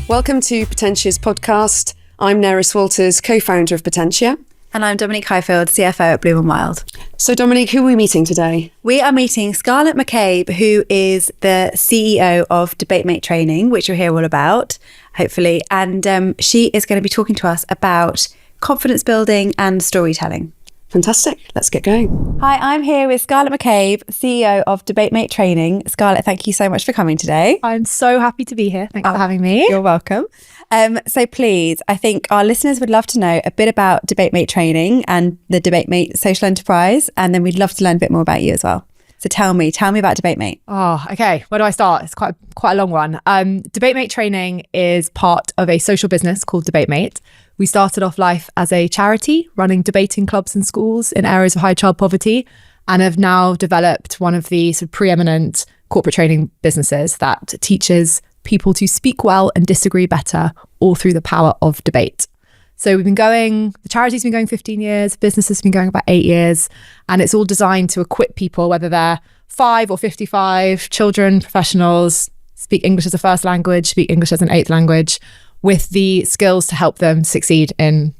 Welcome to Potentia's podcast. I'm Neris Walters, co-founder of Potentia. And I'm Dominique Highfield, CFO at Bloom & Wild. So Dominique, who are we meeting today? We are meeting Scarlett McCabe, who is the CEO of DebateMate Training, which you'll hear all about, hopefully. And she is going to be talking to us about confidence building and storytelling. Fantastic. Let's get going. Hi, I'm here with Scarlett McCabe, CEO of DebateMate Training. Scarlett, thank you so much for coming today. I'm so happy to be here. Thanks for having me. You're welcome. So please, I think our listeners would love to know a bit about DebateMate Training and the DebateMate social enterprise, and then we'd love to learn a bit more about you as well. So tell me about DebateMate. Oh, okay. Where do I start? It's quite a long one. DebateMate Training is part of a social business called DebateMate. We started off life as a charity running debating clubs in schools in areas of high child poverty, and have now developed one of the sort of preeminent corporate training businesses that teaches people to speak well and disagree better, all through the power of debate. So the charity's been going 15 years, business has been going about 8 years, and it's all designed to equip people, whether they're 5 or 55, children, professionals, speak English as a first language, speak English as an eighth language, with the skills to help them succeed in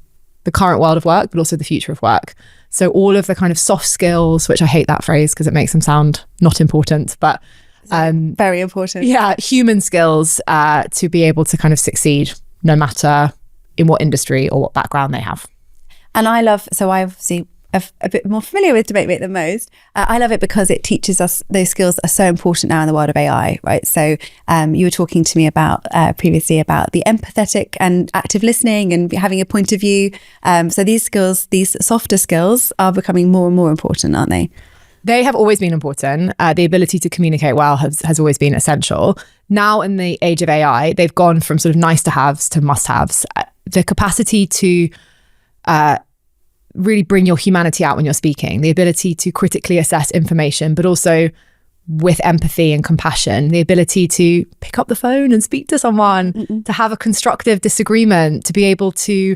the current world of work, but also the future of work. So all of the kind of soft skills, which I hate that phrase because it makes them sound not important, but very important. Yeah, human skills to be able to kind of succeed no matter in what industry or what background they have. And I obviously a bit more familiar with DebateMate than most. I love it because it teaches us those skills that are so important now in the world of AI, right? So you were talking to me about previously about the empathetic and active listening and having a point of view. So these skills, these softer skills, are becoming more and more important, aren't they? They have always been important. The ability to communicate well has always been essential. Now in the age of AI, they've gone from sort of nice to haves to must haves. The capacity to really bring your humanity out when you're speaking, the ability to critically assess information, but also with empathy and compassion, the ability to pick up the phone and speak to someone, to have a constructive disagreement, to be able to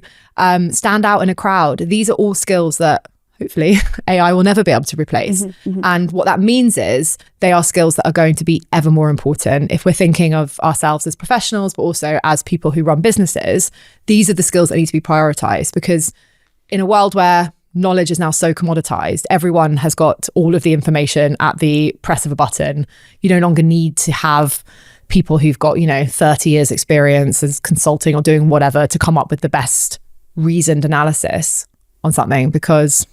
stand out in a crowd. These are all skills that hopefully AI will never be able to replace. And what that means is they are skills that are going to be ever more important. If we're thinking of ourselves as professionals, but also as people who run businesses, these are the skills that need to be prioritized, because in a world where knowledge is now so commoditized, everyone has got all of the information at the press of a button. You no longer need to have people who've got, 30 years experience as consulting or doing whatever to come up with the best reasoned analysis on something, because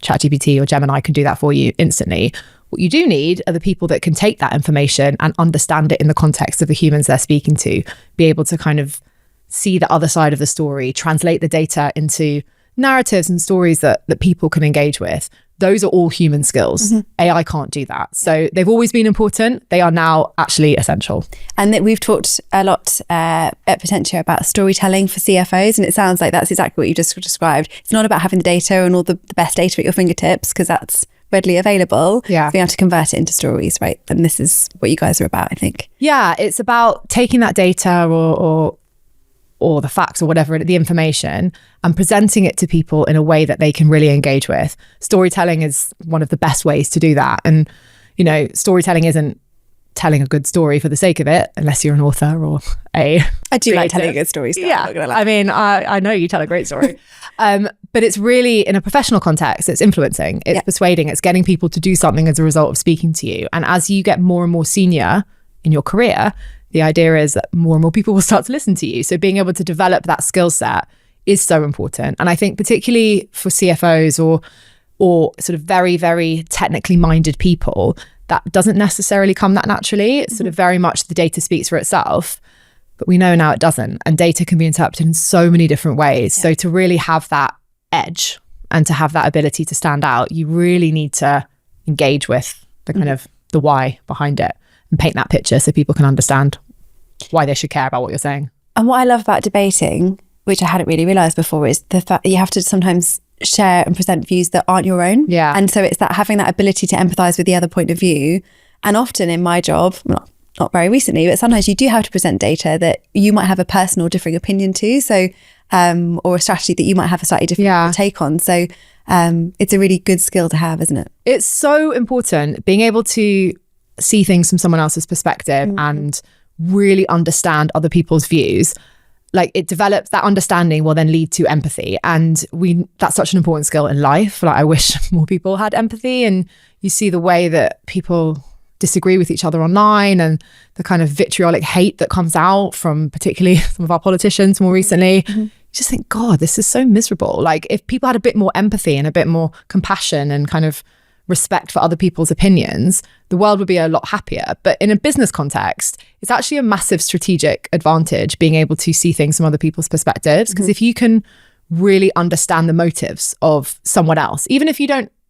ChatGPT or Gemini can do that for you instantly. What you do need are the people that can take that information and understand it in the context of the humans they're speaking to, be able to kind of see the other side of the story, translate the data into narratives and stories that people can engage with. Those are all human skills. AI can't do that. So they've always been important. They are now actually essential. And that we've talked a lot at Potentia about storytelling for CFOs. And it sounds like that's exactly what you just described. It's not about having the data and all the best data at your fingertips, because that's readily available. Yeah. Being able to convert it into stories, right? And this is what you guys are about, I think. Yeah, it's about taking that data or the facts or whatever, the information, and presenting it to people in a way that they can really engage with. Storytelling is one of the best ways to do that. And, storytelling isn't telling a good story for the sake of it, unless you're an author or I do like telling a good story. Yeah, I mean, I know you tell a great story. But it's really, in a professional context, it's influencing, it's persuading, it's getting people to do something as a result of speaking to you. And as you get more and more senior in your career, the idea is that more and more people will start to listen to you. So being able to develop that skill set is so important. And I think particularly for CFOs or sort of very, very technically minded people, that doesn't necessarily come that naturally. It's sort of very much the data speaks for itself, but we know now it doesn't. And data can be interpreted in so many different ways. So to really have that edge and to have that ability to stand out, you really need to engage with the kind of the why behind it, and paint that picture so people can understand why they should care about what you're saying. And what I love about debating, which I hadn't really realised before, is the fact that you have to sometimes share and present views that aren't your own. Yeah. And so it's that having that ability to empathise with the other point of view. And often in my job, not very recently, but sometimes you do have to present data that you might have a personal differing opinion to. So, or a strategy that you might have a slightly different take on. So it's a really good skill to have, isn't it? It's so important, being able to see things from someone else's perspective and really understand other people's views, like it develops, that understanding will then lead to empathy. And that's such an important skill in life. Like I wish more people had empathy. And you see the way that people disagree with each other online and the kind of vitriolic hate that comes out from particularly some of our politicians more recently. You just think, God, this is so miserable. Like if people had a bit more empathy and a bit more compassion and kind of respect for other people's opinions, the world would be a lot happier. But in a business context, it's actually a massive strategic advantage being able to see things from other people's perspectives. Because if you can really understand the motives of someone else, even if we're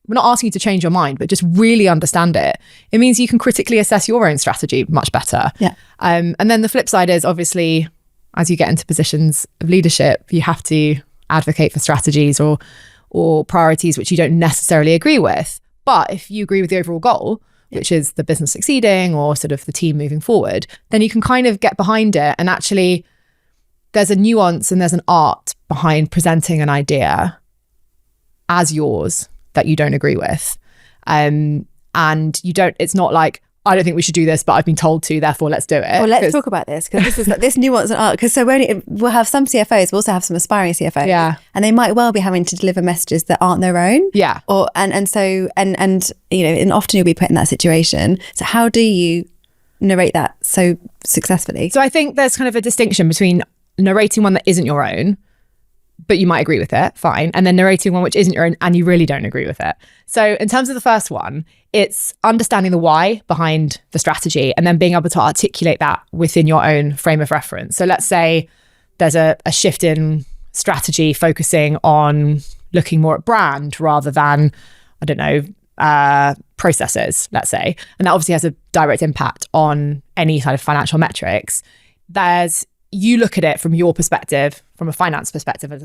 not asking you to change your mind, but just really understand it, it means you can critically assess your own strategy much better. Yeah. And then the flip side is obviously, as you get into positions of leadership, you have to advocate for strategies or priorities which you don't necessarily agree with. But if you agree with the overall goal, which is the business succeeding or sort of the team moving forward, then you can kind of get behind it. And actually, there's a nuance and there's an art behind presenting an idea as yours that you don't agree with. And it's not like, I don't think we should do this, but I've been told to, therefore let's do it. Well, let's talk about this, because this is this nuance and art. Because so we'll have some CFOs, we'll also have some aspiring CFOs. Yeah. And they might well be having to deliver messages that aren't their own. Yeah. And often you'll be put in that situation. So how do you narrate that so successfully? So I think there's kind of a distinction between narrating one that isn't your own, but you might agree with it, fine. And then narrating one which isn't your own and you really don't agree with it. So in terms of the first one, it's understanding the why behind the strategy and then being able to articulate that within your own frame of reference. So let's say there's a shift in strategy focusing on looking more at brand rather than, I don't know, processes, let's say. And that obviously has a direct impact on any kind of financial metrics. You look at it from your perspective, from a finance perspective, as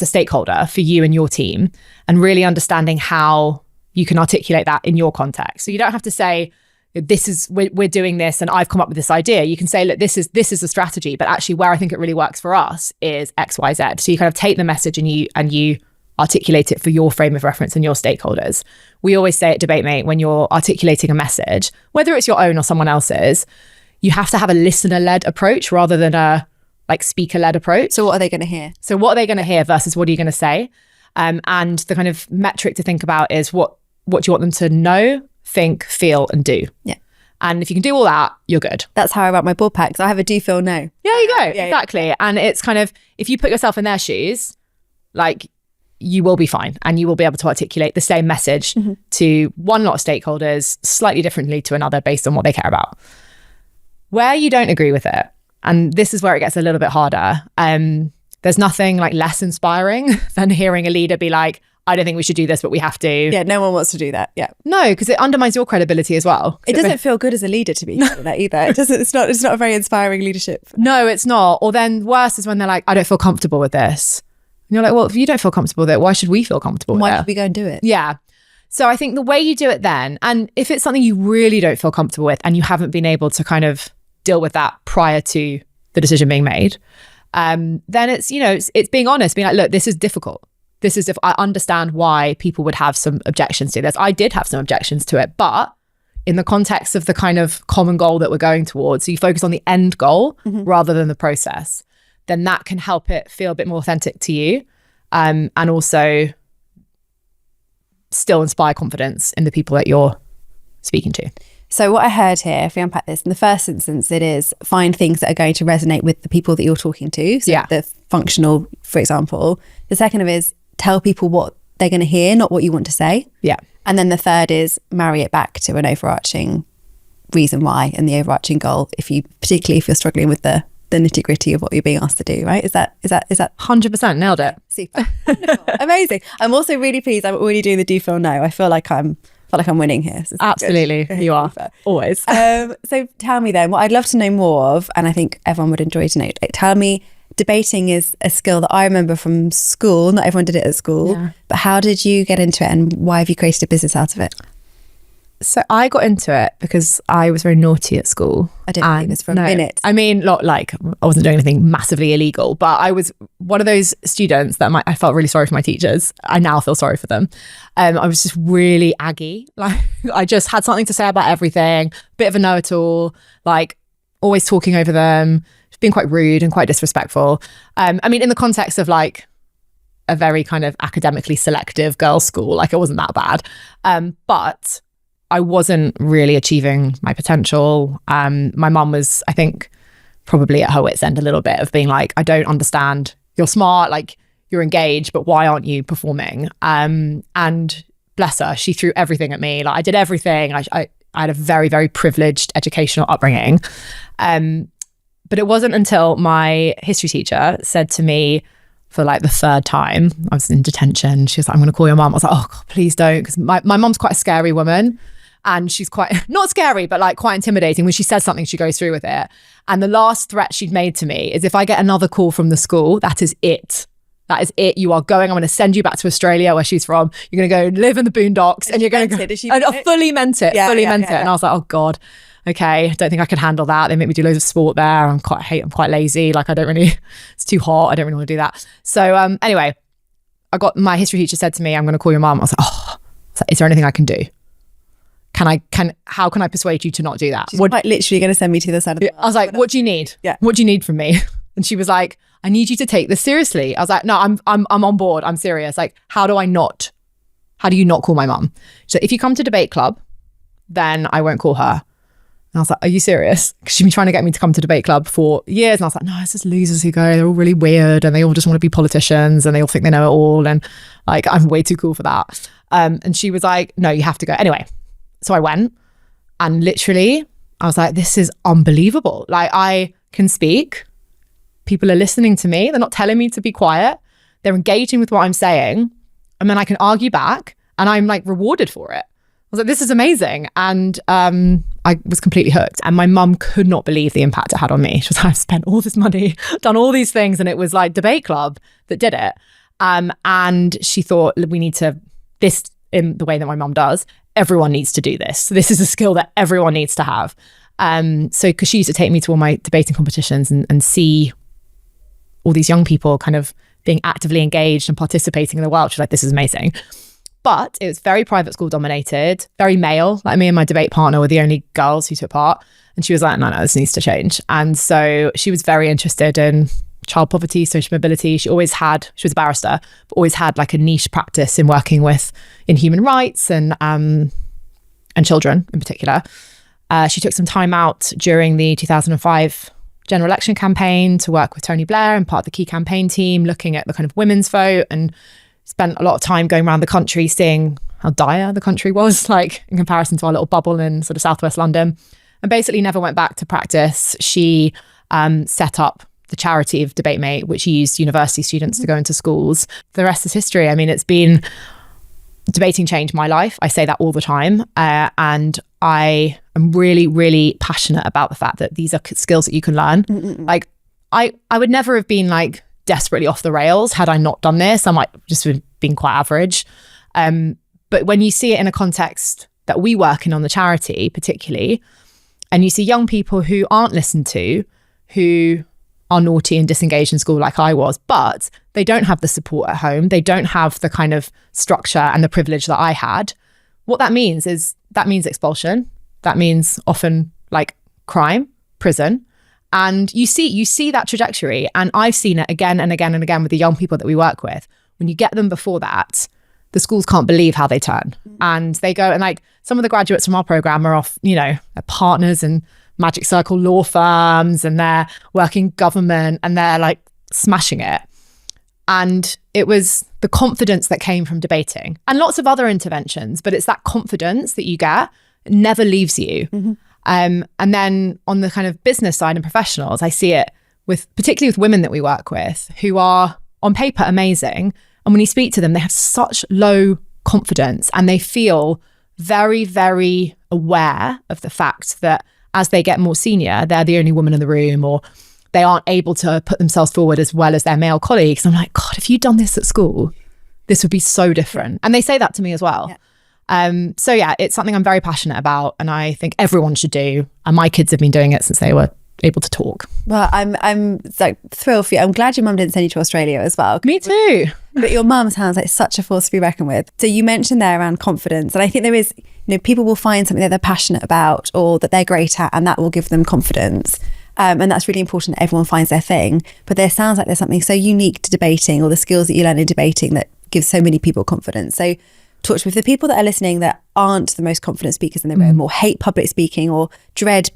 a stakeholder for you and your team, and really understanding how you can articulate that in your context. So you don't have to say, we're doing this and I've come up with this idea. You can say, look, this is a strategy, but actually where I think it really works for us is X, Y, Z. So you kind of take the message and you articulate it for your frame of reference and your stakeholders. We always say at DebateMate, when you're articulating a message, whether it's your own or someone else's, you have to have a listener-led approach rather than a speaker-led approach. So what are they going to hear? So what are they going to hear versus what are you going to say? And the kind of metric to think about is what do you want them to know, think, feel, and do? Yeah. And if you can do all that, you're good. That's how I write my board packs. I have a do, feel, know. Yeah, you go. Yeah, exactly. Yeah. And it's kind of, if you put yourself in their shoes, you will be fine and you will be able to articulate the same message to one lot of stakeholders slightly differently to another based on what they care about. Where you don't agree with it, and this is where it gets a little bit harder, there's nothing less inspiring than hearing a leader be like, I don't think we should do this, but we have to. Yeah, no one wants to do that. Yeah. No, because it undermines your credibility as well. It doesn't feel good as a leader to be doing that either. It's not a very inspiring leadership. No, it's not. Or then worse is when they're like, I don't feel comfortable with this. And you're like, well, if you don't feel comfortable with it, why should we feel comfortable with it? Why should we go and do it? Yeah. So I think the way you do it then, and if it's something you really don't feel comfortable with and you haven't been able to kind of deal with that prior to the decision being made, then it's being honest, being like, look, this is difficult. I understand why people would have some objections to this. I did have some objections to it, but in the context of the kind of common goal that we're going towards, so you focus on the end goal rather than the process, then that can help it feel a bit more authentic to you, and also still inspire confidence in the people that you're speaking to. So what I heard here, if we unpack this, in the first instance, it is find things that are going to resonate with the people that you're talking to. So the functional, for example. The second is tell people what they're going to hear, not what you want to say. Yeah. And then the third is marry it back to an overarching reason why and the overarching goal, particularly if you're struggling with the nitty gritty of what you're being asked to do, right? Is that 100% nailed it? Super. Amazing. I'm also really pleased I'm already doing the do, feel, know. I feel like I'm winning here. So absolutely. Good. You are. Always. So tell me then, what I'd love to know more of, and I think everyone would enjoy to know, tell me, debating is a skill that I remember from school. Not everyone did it at school, but how did you get into it and why have you created a business out of it? So I got into it because I was very naughty at school. I didn't think this for a minute. I mean, I wasn't doing anything massively illegal, but I was one of those students that I felt really sorry for my teachers. I now feel sorry for them. I was just really aggy. I just had something to say about everything, bit of a know-it-all. always talking over them, being quite rude and quite disrespectful. I mean, in the context of like a very kind of academically selective girls' school, like it wasn't that bad. But I wasn't really achieving my potential. My mum was, I think, probably at her wit's end a little bit of being like, I don't understand. You're smart, like you're engaged, but why aren't you performing? And bless her, she threw everything at me. Like I did everything. I had a very, very privileged educational upbringing. But it wasn't until my history teacher said to me for like the third time, I was in detention. She was like, I'm going to call your mum. I was like, oh God, please don't. Because my mum's quite a scary woman. And she's quite, not scary, but like quite intimidating. When she says something, she goes through with it. And the last threat she'd made to me is if I get another call from the school, that is it. That is it. You are going. I'm going to send you back to Australia, where she's from. You're going to go live in the boondocks, and you're going to go. And I fully meant it. Fully meant it. And I was like, oh God, okay. I don't think I can handle that. They make me do loads of sport there. I'm quite lazy. Like it's too hot. I don't really want to do that. So anyway, my history teacher said to me, I'm going to call your mum. I was like, is there anything I can do? How can I persuade you to not do that? She's quite literally going to send me to the side of the world. I was like, what do you need? Yeah. What do you need from me? And she was like, I need you to take this seriously. I was like, no, I'm on board. I'm serious. Like, how do you not call my mum? So if you come to debate club, then I won't call her. And I was like, are you serious? Because she'd been trying to get me to come to debate club for years. And I was like, no, it's just losers who go. They're all really weird and they all just want to be politicians and they all think they know it all. And like, I'm way too cool for that. And she was like, no, you have to go. Anyway, so I went and literally I was like, this is unbelievable. Like I can speak. People are listening to me. They're not telling me to be quiet. They're engaging with what I'm saying. And then I can argue back and I'm like rewarded for it. I was like, this is amazing. And I was completely hooked. And my mum could not believe the impact it had on me. She was like, I've spent all this money, done all these things. And it was like debate club that did it. And she thought, we need to, this in the way that my mum does, everyone needs to do this. So this is a skill that everyone needs to have. So because she used to take me to all my debating competitions and see all these young people kind of being actively engaged and participating in the world. She's like, this is amazing. But it was very private school dominated, very male. Like me and my debate partner were the only girls who took part. And she was like, no, this needs to change. And so she was very interested in child poverty, social mobility. She was a barrister, but always had like a niche practice in working in human rights and children in particular. She took some time out during the 2005 general election campaign to work with Tony Blair and part of the key campaign team, looking at the kind of women's vote, and spent a lot of time going around the country seeing how dire the country was, like in comparison to our little bubble in sort of southwest London, and basically never went back to practice. She set up the charity of DebateMate, which used university students to go into schools. The rest is history. I mean, debating changed my life. I say that all the time. And I am really, really passionate about the fact that these are skills that you can learn. Like I would never have been like desperately off the rails had I not done this. I might just have been quite average. But when you see it in a context that we work in on the charity particularly, and you see young people who aren't listened to, who are naughty and disengaged in school like I was, but they don't have the support at home. They don't have the kind of structure and the privilege that I had. What that means expulsion. That means often like crime, prison. And you see that trajectory. And I've seen it again and again and again with the young people that we work with. When you get them before that, the schools can't believe how they turn. And they go, and like some of the graduates from our program are off, they're partners in Magic Circle law firms, and they're working government, and they're like smashing it. And it was the confidence that came from debating and lots of other interventions, but it's that confidence that you get, it never leaves you. And then on the kind of business side and professionals, I see it particularly with women that we work with who are on paper amazing. And when you speak to them, they have such low confidence and they feel very, very aware of the fact that as they get more senior, they're the only woman in the room, or they aren't able to put themselves forward as well as their male colleagues. I'm like, God, if you'd done this at school, this would be so different. And they say that to me as well. So yeah, it's something I'm very passionate about, and I think everyone should do. And my kids have been doing it since they were able to talk. Well, I'm like thrilled for you. I'm glad your mum didn't send you to Australia as well. Me too. But your mum sounds like such a force to be reckoned with. So you mentioned there around confidence, and I think there is, people will find something that they're passionate about or that they're great at, and that will give them confidence. And that's really important that everyone finds their thing. But there sounds like there's something so unique to debating, or the skills that you learn in debating, that gives so many people confidence. So talk to me, for the people that are listening that aren't the most confident speakers in the room, or hate public speaking, or dread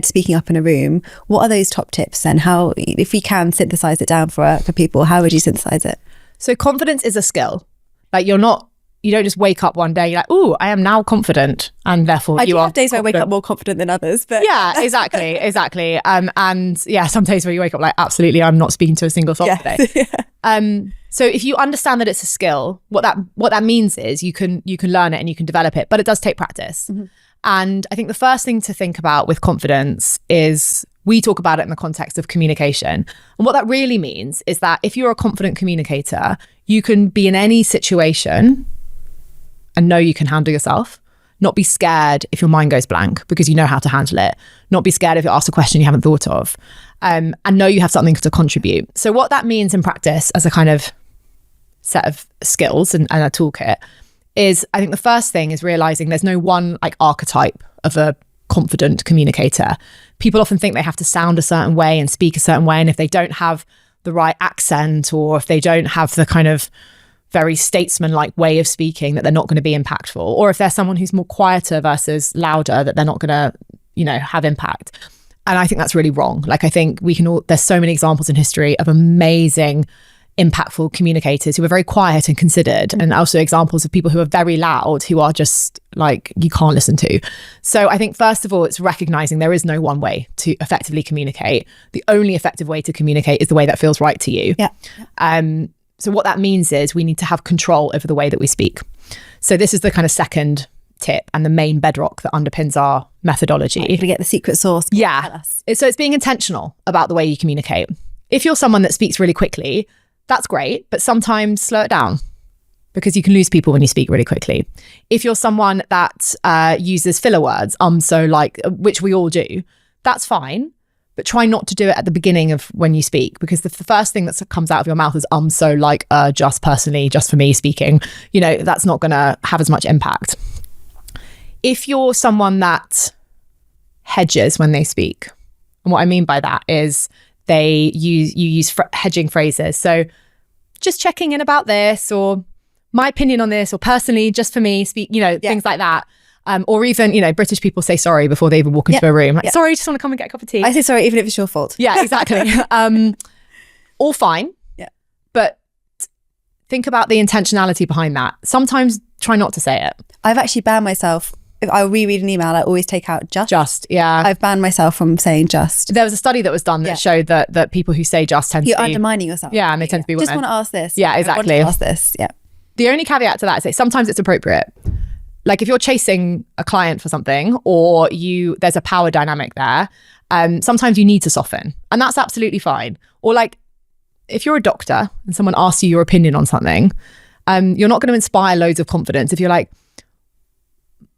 speaking up in a room, what are those top tips, and how, if we can synthesize it down for people, how would you synthesize it? So confidence is a skill. Like you don't just wake up one day, you're like, "Ooh, I am now confident," and therefore you are. I do have days where I wake up more confident than others, but yeah, exactly. And yeah, some days where you wake up like, absolutely, I'm not speaking to a single soul today. Yeah. So if you understand that it's a skill, what that means is you can learn it and you can develop it, but it does take practice. Mm-hmm. And I think the first thing to think about with confidence is, we talk about it in the context of communication. And what that really means is that if you're a confident communicator, you can be in any situation and know you can handle yourself. Not be scared if your mind goes blank, because you know how to handle it. Not be scared if you're asked a question you haven't thought of. And know you have something to contribute. So what that means in practice, as a kind of set of skills and a toolkit, is, I think the first thing is realizing there's no one like archetype of a confident communicator. People often think they have to sound a certain way and speak a certain way, and if they don't have the right accent, or if they don't have the kind of very statesman-like way of speaking, that they're not going to be impactful, or if they're someone who's more quieter versus louder, that they're not going to, have impact. And I think that's really wrong. Like, I think there's so many examples in history of amazing, impactful communicators who are very quiet and considered, and also examples of people who are very loud, who are just like, you can't listen to. So I think first of all, it's recognizing there is no one way to effectively communicate. The only effective way to communicate is the way that feels right to you. Yeah. So what that means is we need to have control over the way that we speak. So this is the kind of second tip and the main bedrock that underpins our methodology. Right, to get the secret sauce. Yeah. So it's being intentional about the way you communicate. If you're someone that speaks really quickly, that's great, but sometimes slow it down, because you can lose people when you speak really quickly. If you're someone that uses filler words, so like, which we all do, that's fine. But try not to do it at the beginning of when you speak, because the first thing that comes out of your mouth is so like, just personally, just for me speaking, that's not going to have as much impact. If you're someone that hedges when they speak, and what I mean by that is you use hedging phrases. So just checking in about this, or my opinion on this, or personally, just for me, speak, things like that. Or even, British people say sorry before they even walk into a room. Like, sorry, just want to come and get a cup of tea. I say sorry even if it's your fault. Yeah, exactly. All fine. Yeah. But think about the intentionality behind that. Sometimes try not to say it. I've actually banned myself. If I reread an email, I always take out just. Just, yeah. I've banned myself from saying just. There was a study that was done that showed that people who say just tend You're to be... You're undermining yourself. Yeah, and they tend to be women. Just want to ask this. Yeah, exactly. I want to ask this, yeah. The only caveat to that is that sometimes it's appropriate. Like if you're chasing a client for something, or there's a power dynamic there, sometimes you need to soften, and that's absolutely fine. Or like if you're a doctor and someone asks you your opinion on something, you're not going to inspire loads of confidence if you're like,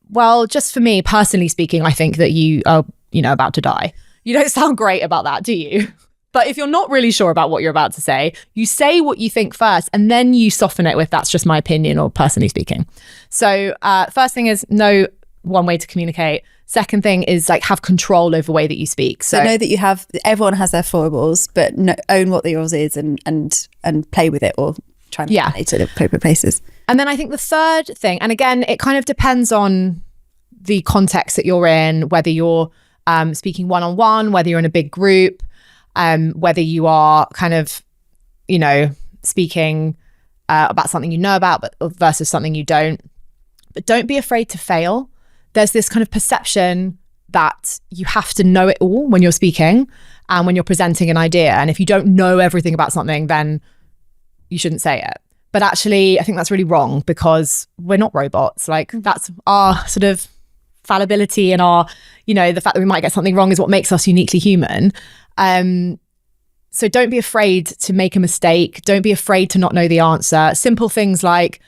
well, just for me, personally speaking, I think that you are, about to die. You don't sound great about that, do you? But if you're not really sure about what you're about to say, you say what you think first, and then you soften it with, that's just my opinion, or personally speaking. So first thing is know one way to communicate. Second thing is like have control over the way that you speak. So know that everyone has their foibles, but own what yours is and play with it, or try and play to the appropriate places. And then I think the third thing, and again, it kind of depends on the context that you're in, whether you're speaking one-on-one, whether you're in a big group, whether you are kind of, speaking about something you know about, but versus something you don't. But don't be afraid to fail. There's this kind of perception that you have to know it all when you're speaking and when you're presenting an idea. And if you don't know everything about something, then you shouldn't say it. But actually, I think that's really wrong, because we're not robots. Like that's our sort of fallibility, and our, the fact that we might get something wrong is what makes us uniquely human. So don't be afraid to make a mistake. Don't be afraid to not know the answer. Simple things like,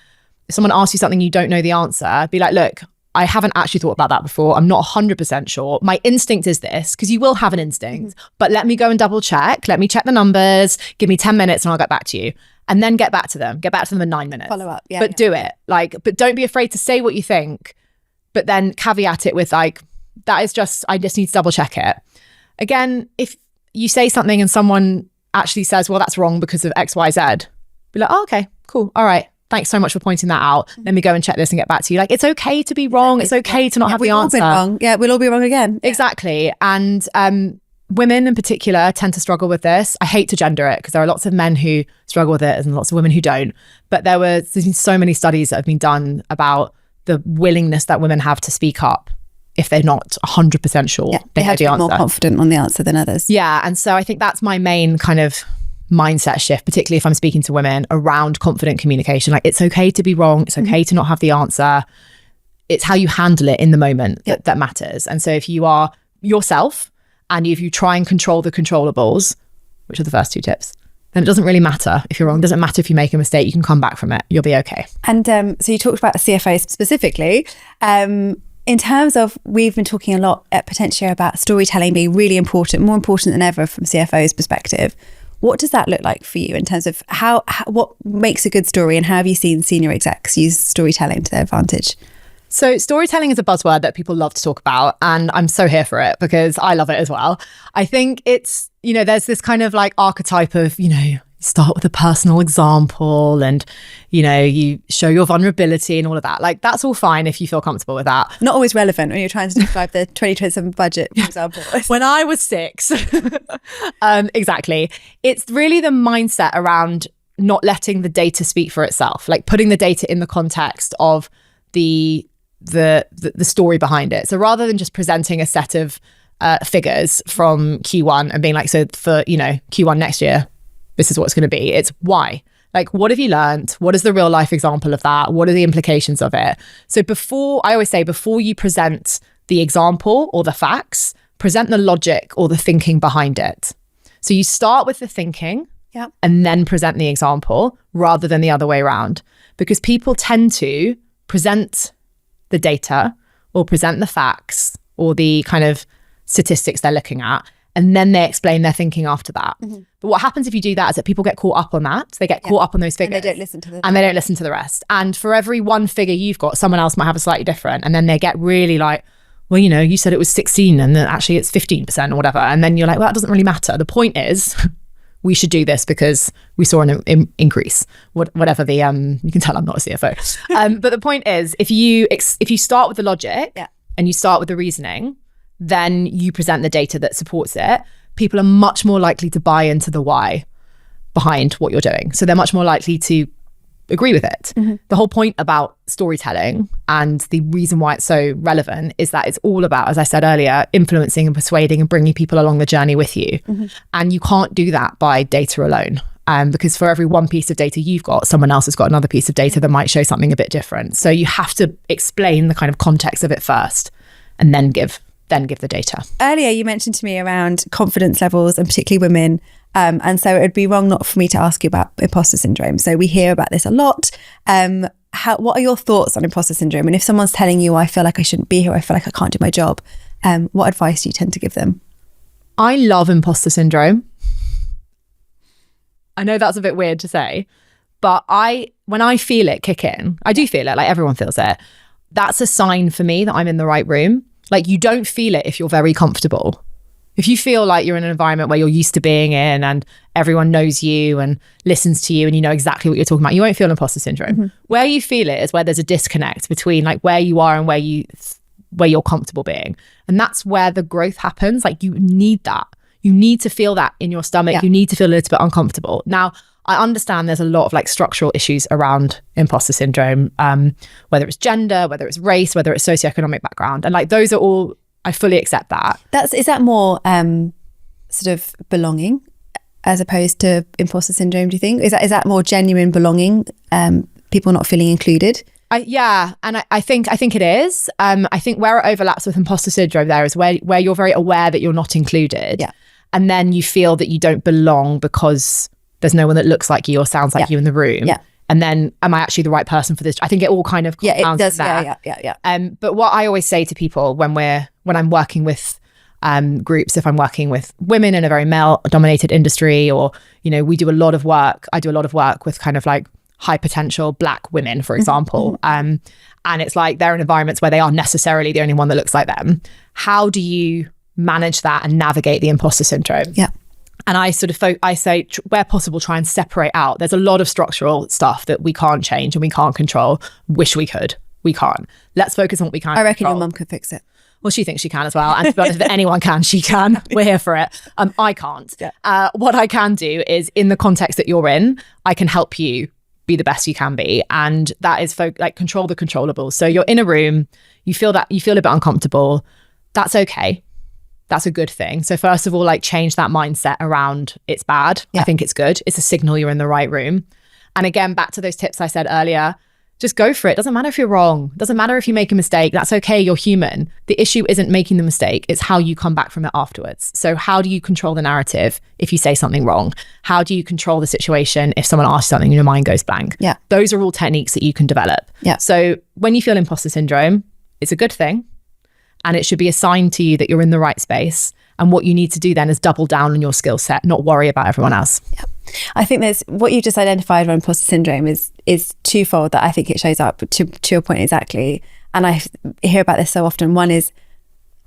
if someone asks you something you don't know the answer, be like, look, I haven't actually thought about that before. I'm not 100% sure. My instinct is this, because you will have an instinct, but let me go and double check. Let me check the numbers. Give me 10 minutes and I'll get back to you. And then get back to them. Get back to them in 9 minutes. Follow up. Yeah. But do it. Like, but don't be afraid to say what you think, but then caveat it with like, that is just, I just need to double check it. Again, if you say something and someone actually says, well, that's wrong because of X, Y, Z, be like, oh, okay, cool. All right. Thanks so much for pointing that out. Let me go and check this and get back to you. Like, it's okay to be wrong. It's okay to not have the answer. We've all been wrong. Yeah, we'll all be wrong again. Exactly. And women in particular tend to struggle with this. I hate to gender it because there are lots of men who struggle with it and lots of women who don't. But there's been so many studies that have been done about the willingness that women have to speak up if they're not 100% sure they have to be more confident on the answer than others. Yeah. And so I think that's my main kind of mindset shift, particularly if I'm speaking to women around confident communication. Like, it's okay to be wrong. It's okay to not have the answer. It's how you handle it in the moment that matters. And so if you are yourself and if you try and control the controllables, which are the first two tips, then it doesn't really matter if you're wrong. It doesn't matter if you make a mistake. You can come back from it. You'll be okay. And so you talked about CFOs specifically. In terms of, we've been talking a lot at Potentia about storytelling being really important, more important than ever from CFO's perspective. What does that look like for you in terms of what makes a good story, and how have you seen senior execs use storytelling to their advantage? So storytelling is a buzzword that people love to talk about, and I'm so here for it because I love it as well. I think it's, there's this kind of like archetype of, start with a personal example and, you show your vulnerability and all of that. Like, that's all fine if you feel comfortable with that. Not always relevant when you're trying to describe the 2027 budget, for example. When I was 6. Exactly. It's really the mindset around not letting the data speak for itself, like putting the data in the context of the story behind it. So rather than just presenting a set of figures from Q1 and being like, so for, Q1 next year, this is what it's going to be. It's why. Like, what have you learned? What is the real life example of that? What are the implications of it? So I always say, before you present the example or the facts, present the logic or the thinking behind it. So you start with the thinking and then present the example rather than the other way around, because people tend to present the data or present the facts or the kind of statistics they're looking at, and then they explain their thinking after that. But what happens if you do that is that people get caught up on that. They get caught up on those figures. And they don't listen to the rest. And for every one figure you've got, someone else might have a slightly different. And then they get really like, well, you said it was 16 and then actually it's 15% or whatever. And then you're like, well, that doesn't really matter. The point is, we should do this because we saw an increase, whatever the, you can tell I'm not a CFO. But the point is, if you start with the logic and you start with the reasoning, then you present the data that supports it, people are much more likely to buy into the why behind what you're doing. So they're much more likely to agree with it. The whole point about storytelling and the reason why it's so relevant is that it's all about, as I said earlier, influencing and persuading and bringing people along the journey with you. And you can't do that by data alone. Because for every one piece of data you've got, someone else has got another piece of data that might show something a bit different. So you have to explain the kind of context of it first and then give the data. Earlier, you mentioned to me around confidence levels and particularly women. And so it would be wrong not for me to ask you about imposter syndrome. So we hear about this a lot. What are your thoughts on imposter syndrome? And if someone's telling you, I feel like I shouldn't be here, I feel like I can't do my job, what advice do you tend to give them? I love imposter syndrome. I know that's a bit weird to say, but when I feel it kick in, I do feel it, like everyone feels it. That's a sign for me that I'm in the right room. Like, you don't feel it if you're very comfortable. If you feel like you're in an environment where you're used to being in and everyone knows you and listens to you and you know exactly what you're talking about, you won't feel imposter syndrome. Where you feel it is where there's a disconnect between like where you are and where you're comfortable being. And that's where the growth happens. Like, you need that. You need to feel that in your stomach. Yeah. You need to feel a little bit uncomfortable. Now, I understand there's a lot of like structural issues around imposter syndrome, whether it's gender, whether it's race, whether it's socioeconomic background. And like, those are all, I fully accept that. Is that more sort of belonging as opposed to imposter syndrome, do you think? Is that more genuine belonging, people not feeling included? Yeah, and I think it is. I think where it overlaps with imposter syndrome there is where you're very aware that you're not included. Yeah. And then you feel that you don't belong because there's no one that looks like you or sounds like you in the room. Yeah. And then, am I actually the right person for this? I think it all kind of compounds it does. there. Yeah. But what I always say to people when I'm working with groups, if I'm working with women in a very male-dominated industry, or we do a lot of work. I do a lot of work with kind of like high potential Black women, for example. And it's like they're in environments where they aren't necessarily the only one that looks like them. How do you manage that and navigate the imposter syndrome? Yeah. And I I say, where possible, try and separate out. There's a lot of structural stuff that we can't change and we can't control. Wish we could. We can't. Let's focus on what we can. I reckon control. your mum could fix it. Well, she thinks she can as well. And to be honest, if anyone can, she can. We're here for it. I can't. Yeah. What I can do is, in the context that you're in, I can help you be the best you can be. And that is control the controllables. So you're in a room, you feel a bit uncomfortable. That's okay. That's a good thing. So first of all, like, change that mindset around it's bad. Yeah. I think it's good. It's a signal you're in the right room. And again, back to those tips I said earlier, just go for it. Doesn't matter if you're wrong. Doesn't matter if you make a mistake. That's okay. You're human. The issue isn't making the mistake. It's how you come back from it afterwards. So how do you control the narrative if you say something wrong? How do you control the situation if someone asks something and your mind goes blank? Yeah. Those are all techniques that you can develop. Yeah. So when you feel imposter syndrome, it's a good thing. And it should be a sign to you that you're in the right space. And what you need to do then is double down on your skill set, not worry about everyone else. Yeah. I think there's what you just identified around imposter syndrome is twofold, that I think it shows up to your point exactly. And I hear about this so often. One is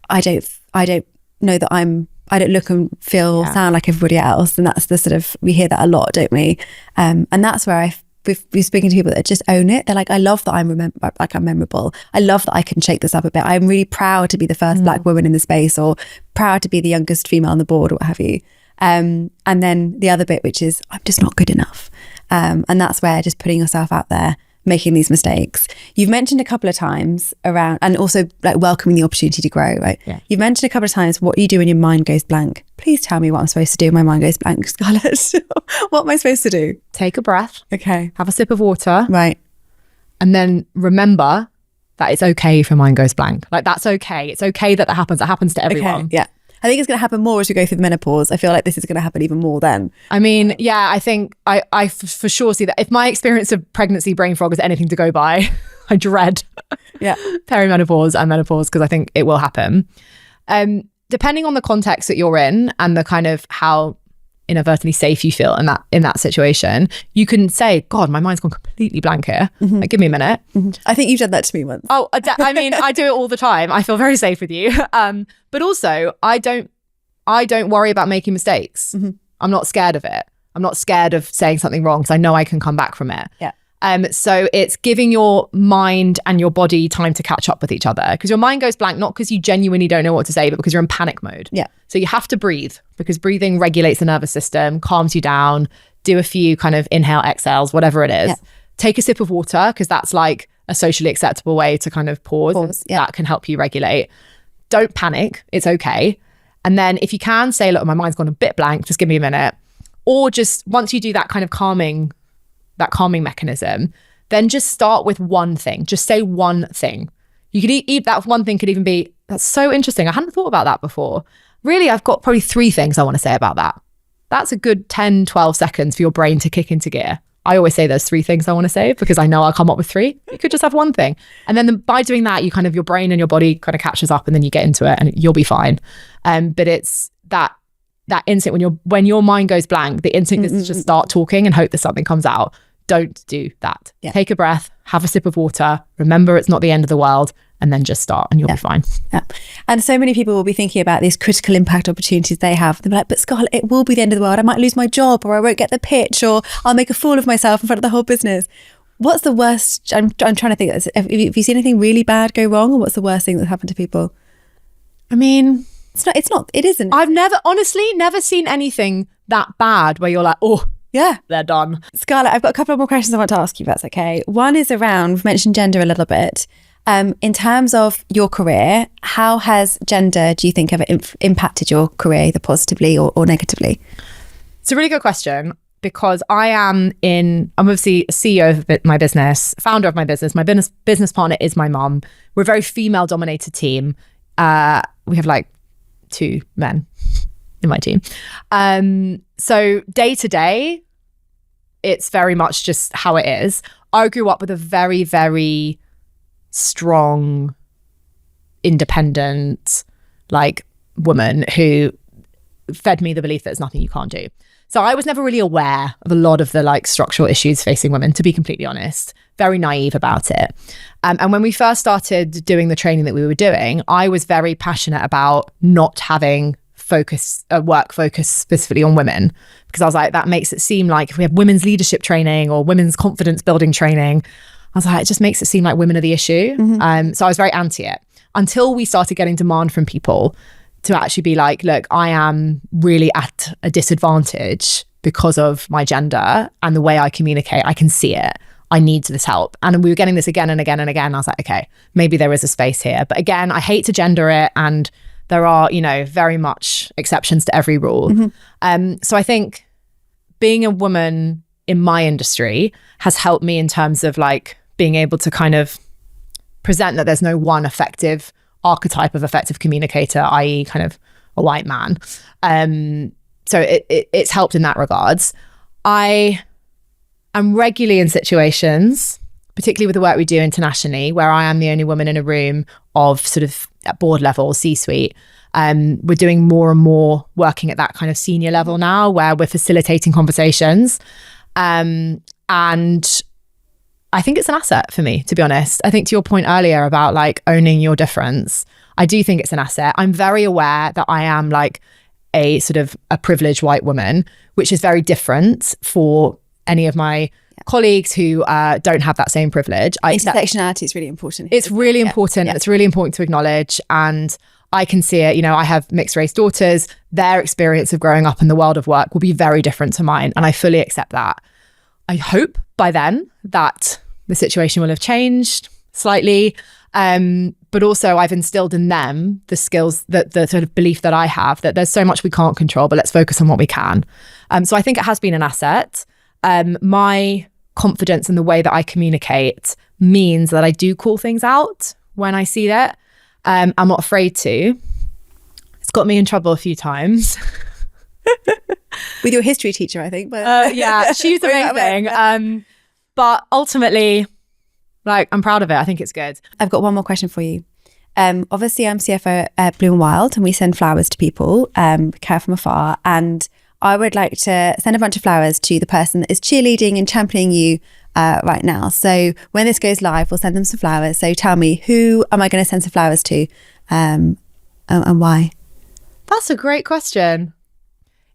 I don't know that I don't look and feel sound like everybody else. And that's the sort of, we hear that a lot, don't we? And that's where we've spoken to people that just own it. They're like, I love that I'm memorable. I love that I can shake this up a bit. I'm really proud to be the first Black woman in the space, or proud to be the youngest female on the board, or what have you. And then the other bit, which is I'm just not good enough. And that's where just putting yourself out there, making these mistakes. You've mentioned a couple of times around, and also like welcoming the opportunity to grow, right? Yeah. You've mentioned a couple of times what you do when your mind goes blank. Please tell me what I'm supposed to do when my mind goes blank, Scarlett. What am I supposed to do? Take a breath. Okay. Have a sip of water. Right. And then remember that it's okay if your mind goes blank. Like, that's okay. It's okay that happens. It happens to everyone. Okay. Yeah. I think it's going to happen more as we go through the menopause. I feel like this is going to happen even more then. I mean, yeah, I think I for sure see that. If my experience of pregnancy brain fog is anything to go by, I dread perimenopause and menopause, because I think it will happen. Depending on the context that you're in and the kind of how inadvertently safe you feel in that situation, you can say, God, my mind's gone completely blank here. Like, give me a minute. I think you've done that to me once. Oh, I mean, I do it all the time. I feel very safe with you. But also, I don't worry about making mistakes. I'm not scared of it. I'm not scared of saying something wrong, because I know I can come back from it. Yeah. So it's giving your mind and your body time to catch up with each other, because your mind goes blank, not because you genuinely don't know what to say, but because you're in panic mode. Yeah. So you have to breathe, because breathing regulates the nervous system, calms you down. Do a few kind of inhale, exhales, whatever it is. Yeah. Take a sip of water, because that's like a socially acceptable way to kind of pause. Yeah. That can help you regulate. Don't panic. It's okay. And then if you can say, look, my mind's gone a bit blank, just give me a minute. Or just once you do that kind of calming mechanism, then just start with one thing. Just say one thing. You could that one thing could even be, that's so interesting. I hadn't thought about that before. Really, I've got probably 3 things I want to say about that. That's a good 10, 12 seconds for your brain to kick into gear. I always say there's 3 things I want to say, because I know I'll come up with 3. You could just have one thing. And then by doing that, you kind of, your brain and your body kind of catches up, and then you get into it and you'll be fine. But it's that instinct when your mind goes blank, the instinct is to just start talking and hope that something comes out. Don't do that. Yeah. Take a breath, have a sip of water, remember it's not the end of the world, and then just start and you'll be fine. Yeah. And so many people will be thinking about these critical impact opportunities they have. They'll be like, but Scarlett, it will be the end of the world. I might lose my job, or I won't get the pitch, or I'll make a fool of myself in front of the whole business. What's the worst? I'm trying to think. Have you seen anything really bad go wrong, or what's the worst thing that's happened to people? I mean, it isn't. I've honestly never seen anything that bad where you're like, oh, yeah, they're done. Scarlett, I've got a couple of more questions I want to ask you, if that's okay. One is around, we've mentioned gender a little bit. In terms of your career, how has gender, do you think, ever impacted your career, either positively or negatively? It's a really good question, because I'm obviously a CEO of my business, founder of my business. My business partner is my mum. We're a very female dominated team. We have like 2 men in my team. So day to day, it's very much just how it is. I grew up with a very, very strong, independent, like, woman who fed me the belief that there's nothing you can't do. So I was never really aware of a lot of the like structural issues facing women, to be completely honest. Very naive about it. And when we first started doing the training that we were doing, I was very passionate about not having work focus specifically on women, because I was like, that makes it seem like if we have women's leadership training or women's confidence building training, I was like, it just makes it seem like women are the issue. So I was very anti it until we started getting demand from people to actually be like, look, I am really at a disadvantage because of my gender and the way I communicate. I can see it. I need this help. And we were getting this again and again and again. I was like, okay, maybe there is a space here. But again, I hate to gender it. And there are, very much exceptions to every rule. So I think being a woman in my industry has helped me in terms of like being able to kind of present that there's no one effective archetype of effective communicator, i.e. kind of a white man. So it's helped in that regards. I am regularly in situations, particularly with the work we do internationally, where I am the only woman in a room of sort of at board level, C-suite. We're doing more and more working at that kind of senior level now, where we're facilitating conversations. And I think it's an asset for me, to be honest. I think to your point earlier about like owning your difference, I do think it's an asset. I'm very aware that I am like a sort of a privileged white woman, which is very different for any of my colleagues who don't have that same privilege. Intersectionality is really important. It's really important. It's really important to acknowledge. And I can see it, I have mixed race daughters. Their experience of growing up in the world of work will be very different to mine. And I fully accept that. I hope by then that the situation will have changed slightly. But also I've instilled in them the skills, that the sort of belief that I have that there's so much we can't control, but let's focus on what we can. So I think it has been an asset. My confidence in the way that I communicate means that I do call things out when I see that. I'm not afraid to. It's got me in trouble a few times. With your history teacher, I think. But yeah, she's amazing. But ultimately, like, I'm proud of it. I think it's good. I've got one more question for you. Obviously, I'm CFO at Bloom Wild, and we send flowers to people, care from afar. And I would like to send a bunch of flowers to the person that is cheerleading and championing you right now. So when this goes live, we'll send them some flowers. So tell me, who am I going to send some flowers to, and why? That's a great question.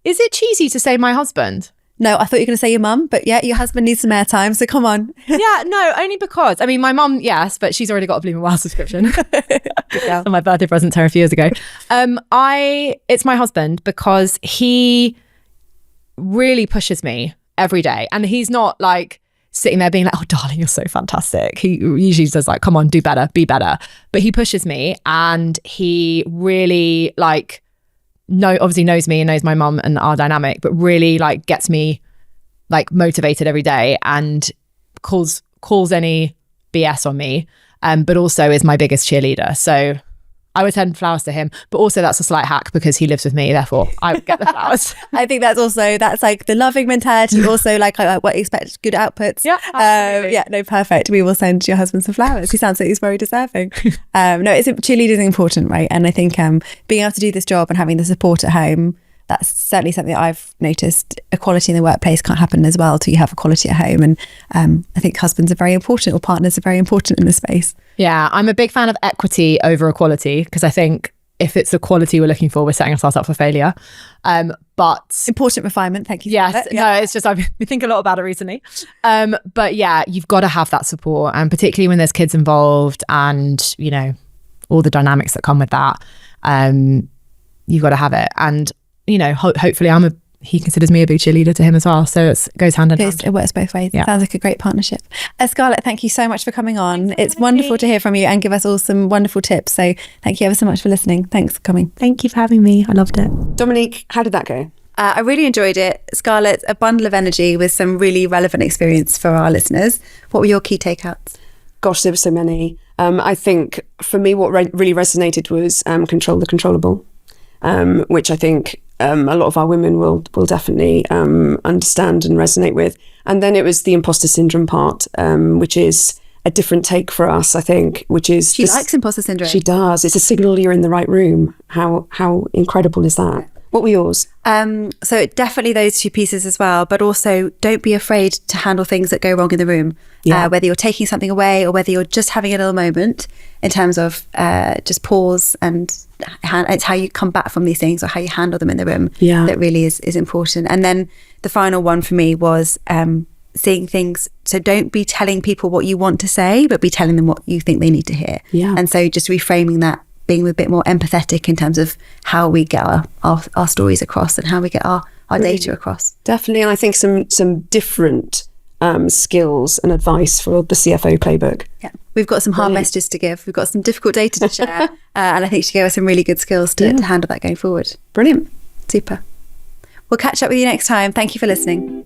Is it cheesy to say my husband? No, I thought you were going to say your mum, but yeah, your husband needs some airtime, so come on. Yeah, no, only because, my mum, yes, but she's already got a Bloom Wild subscription. For my birthday present to her a few years ago. It's my husband because he really pushes me every day. And he's not like sitting there being like, oh, darling, you're so fantastic. He usually says like, come on, do better, be better. But he pushes me, and he really obviously knows me and knows my mum and our dynamic, but really like gets me like motivated every day and calls any BS on me, but also is my biggest cheerleader. So I would send flowers to him, but also that's a slight hack because he lives with me, therefore I would get the flowers. I think that's like the loving mentality. Also like what expect good outputs. Yeah, no, perfect. We will send your husband some flowers. He sounds like he's very deserving. Cheerleading is important, right? And I think being able to do this job and having the support at home, that's certainly something that I've noticed. Equality in the workplace can't happen as well till you have equality at home. And I think husbands are very important, or partners are very important in this space. Yeah, I'm a big fan of equity over equality, because I think if it's equality we're looking for, we're setting ourselves up for failure. But important refinement, thank you. Yes, no, it's just I've been thinking a lot about it recently. But yeah, you've got to have that support, and particularly when there's kids involved and all the dynamics that come with that. You've got to have it, and hopefully he considers me a big cheerleader to him as well. So it goes hand in hand. It works both ways. Yeah. Sounds like a great partnership. Scarlett, thank you so much for coming on. It's wonderful to hear from you and give us all some wonderful tips. So thank you ever so much for listening. Thanks for coming. Thank you for having me. I loved it. Dominique, how did that go? I really enjoyed it. Scarlett, a bundle of energy with some really relevant experience for our listeners. What were your key takeouts? Gosh, there were so many. I think for me, what really resonated was control the controllable, which I think a lot of our women will definitely understand and resonate with. And then it was the imposter syndrome part, which is a different take for us, I think, which is... She likes imposter syndrome. She does. It's a signal you're in the right room. How incredible is that? What were yours? So definitely those two pieces as well, but also don't be afraid to handle things that go wrong in the room. Whether you're taking something away or whether you're just having a little moment, in terms of just pause, and it's how you come back from these things or how you handle them in the room that really is important. And then the final one for me was seeing things. So don't be telling people what you want to say, but be telling them what you think they need to hear. And so just reframing that, being a bit more empathetic in terms of how we get our stories across and how we get our data across. Definitely. And I think some different skills and advice for the CFO playbook. Yeah, we've got some hard messages to give. We've got some difficult data to share. And I think she gave us some really good skills to handle that going forward. Brilliant. Super. We'll catch up with you next time. Thank you for listening.